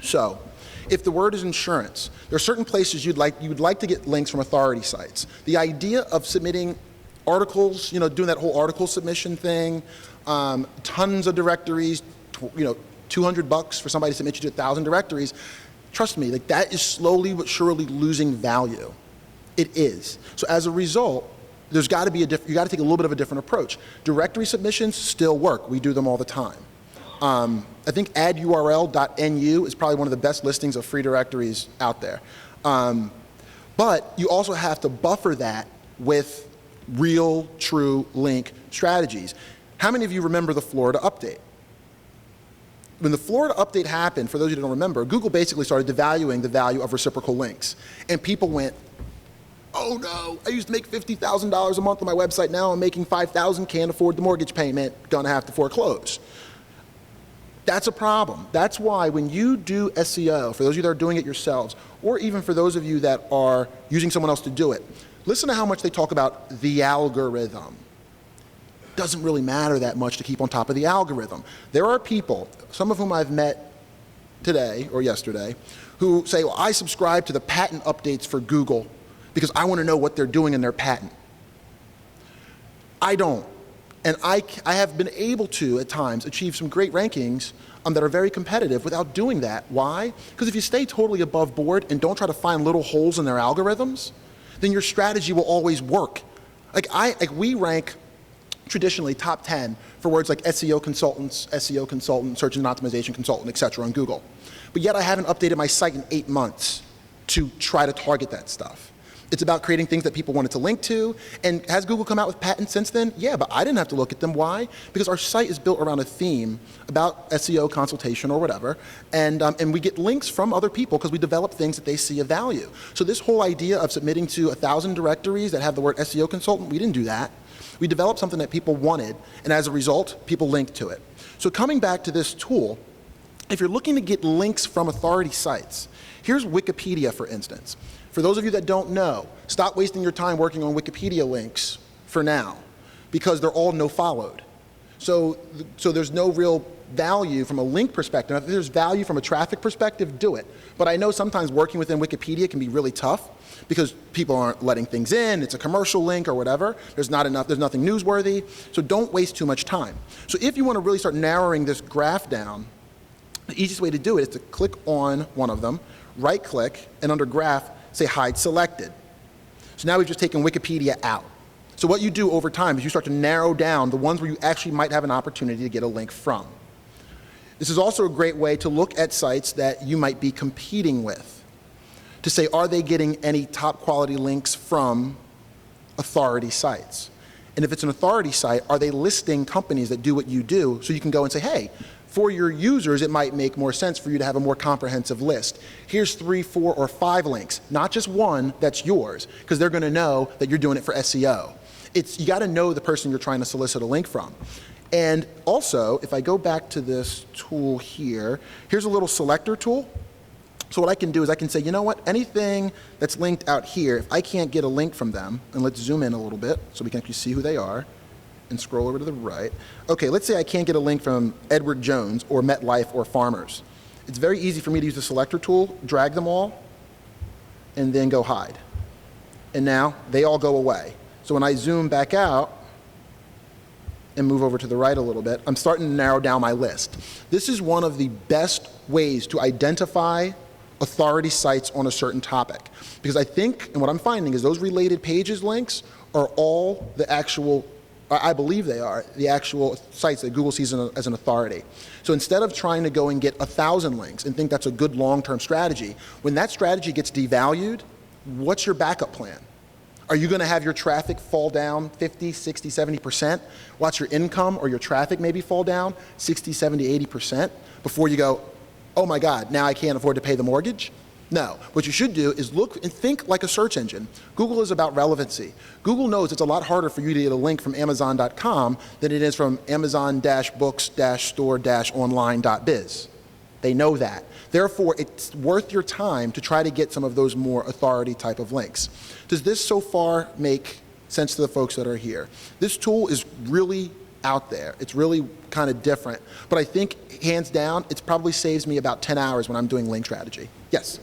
So, if the word is insurance, there are certain places you would like to get links from authority sites. The idea of submitting articles, doing that whole article submission thing, tons of directories, $200 for somebody to submit you to 1,000 directories. Trust me, that is slowly but surely losing value. It is. So as a result, there's got to be you got to take a little bit of a different approach. Directory submissions still work. We do them all the time. I think addurl.nu is probably one of the best listings of free directories out there. But you also have to buffer that with real, true link strategies. How many of you remember the Florida update? When the Florida update happened, for those of you who don't remember, Google basically started devaluing the value of reciprocal links. And people went, oh no, I used to make $50,000 a month on my website, now I'm making $5,000, can't afford the mortgage payment, gonna have to foreclose. That's a problem. That's why when you do SEO, for those of you that are doing it yourselves, or even for those of you that are using someone else to do it, listen to how much they talk about the algorithm. Doesn't really matter that much to keep on top of the algorithm. There are people, some of whom I've met today or yesterday, who say, well, I subscribe to the patent updates for Google because I want to know what they're doing in their patent. I don't. And I have been able to, at times, achieve some great rankings that are very competitive without doing that. Why? Because if you stay totally above board and don't try to find little holes in their algorithms, then your strategy will always work. We rank traditionally top 10 for words like SEO consultant, search engine optimization consultant, etc. on Google. But yet I haven't updated my site in 8 months to try to target that stuff. It's about creating things that people wanted to link to. And has Google come out with patents since then? Yeah, but I didn't have to look at them. Why? Because our site is built around a theme about SEO consultation or whatever. And we get links from other people because we develop things that they see of value. So this whole idea of submitting to 1,000 directories that have the word SEO consultant, we didn't do that. We developed something that people wanted, and as a result, people linked to it. So coming back to this tool, if you're looking to get links from authority sites, here's Wikipedia, for instance. For those of you that don't know, stop wasting your time working on Wikipedia links for now, because they're all no-followed. So there's no real value from a link perspective. If there's value from a traffic perspective, do it. But I know sometimes working within Wikipedia can be really tough because people aren't letting things in, it's a commercial link or whatever, there's nothing newsworthy, so don't waste too much time. So if you want to really start narrowing this graph down, the easiest way to do it is to click on one of them, right-click, and under graph, say hide selected. So now we've just taken Wikipedia out. So what you do over time is you start to narrow down the ones where you actually might have an opportunity to get a link from. This is also a great way to look at sites that you might be competing with, to say, are they getting any top quality links from authority sites? And if it's an authority site, are they listing companies that do what you do, so you can go and say, hey, for your users, it might make more sense for you to have a more comprehensive list. Here's 3, 4, or 5 links, not just one that's yours, because they're going to know that you're doing it for SEO. You got to know the person you're trying to solicit a link from. And also, if I go back to this tool here, here's a little selector tool. So what I can do is I can say, you know what, anything that's linked out here, if I can't get a link from them, and let's zoom in a little bit so we can actually see who they are, and scroll over to the right. Okay, let's say I can't get a link from Edward Jones or MetLife or Farmers. It's very easy for me to use the selector tool, drag them all, and then go hide. And now they all go away. So when I zoom back out and move over to the right a little bit, I'm starting to narrow down my list. This is one of the best ways to identify authority sites on a certain topic. Because I think, and what I'm finding is those related pages links are all the actual, I believe they are, the actual sites that Google sees as an authority. So instead of trying to go and get 1,000 links and think that's a good long-term strategy, when that strategy gets devalued, what's your backup plan? Are you going to have your traffic fall down 50, 60, 70%? Watch your income or your traffic maybe fall down 60, 70, 80% before you go, oh my God, now I can't afford to pay the mortgage? No. What you should do is look and think like a search engine. Google is about relevancy. Google knows it's a lot harder for you to get a link from Amazon.com than it is from Amazon-books-store-online.biz. They know that. Therefore, it's worth your time to try to get some of those more authority type of links. Does this so far make sense to the folks that are here? This tool is really out there. It's really kind of different. But I think, hands down, it probably saves me about 10 hours when I'm doing link strategy. Yes?